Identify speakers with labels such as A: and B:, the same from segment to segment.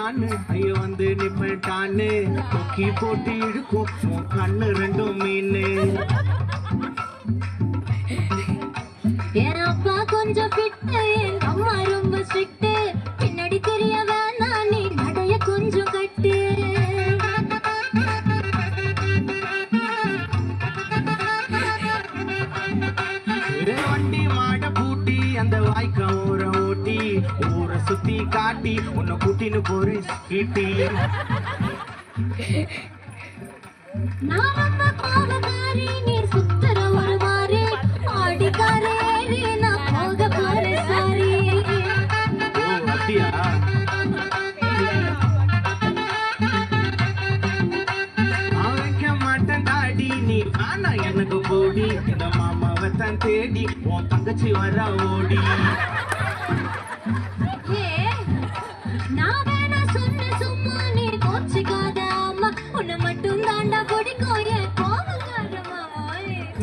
A: நானு ஐய வந்து நிப்பட்டான்னு கொக்கி போட்டு இழுக்கும் உன் கண்ணு ரெண்டும் மீனு.
B: என் அப்பா கொஞ்சம் ஃபிட்டு, என் அம்மா ரொம்ப ஸ்ட்ரிக்ட். பின்னாடி தெரிய வேணாம் நீ நடைய கொஞ்சம் கட்டு.
A: வண்டி மாட பூட்டி அந்த வாய்க்க ஊற ஓட்டி ஊரை சுத்தி காட்டி உன்னை கூட்டின்னு போறேன் கீட்டி.
B: நான் ரொம்ப கோபக்காரி, நீ சுத்துற ஒரு மாறி ஆடிக்காரேரி, நான் போக போறேன் சாரி.
A: ஓ அப்படியா? வைக்க மாட்டேன் தாடி நீ ஆனா எனக்கு போடி. இந்த மாமாவை தான் தேடி உன் தங்கச்சி வர ஓடி.
B: நான் வேணா சொன்ன சும்மா நீ கோச்சிக்காத அம்மா, உன்னை மட்டும் தாண்டா பிடிக்கும் என் கோபக்காரமா.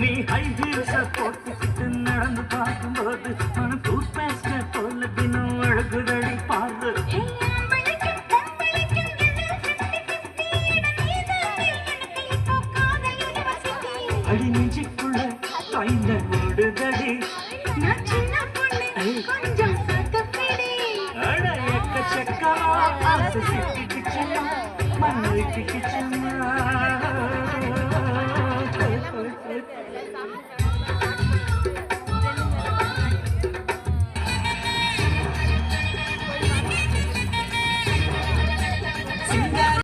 A: நீ ஹை ஹீல்ஸ போட்டுக்கிட்டு நடந்து பார்க்கும்போது மன டூத் பேஸ்ட போல தினம் அழகுதடி பாரு. அடி நெஞ்சுக்குள்ள கைந்த ஓடுதடி.
B: நான் சின்ன பொண்ணு கொஞ்சம் சத்தப்பிடி.
A: அட எக்கச்சக்கமா ஆசை சிக்கிக்கிச்சு மண்ணு கிச்சன்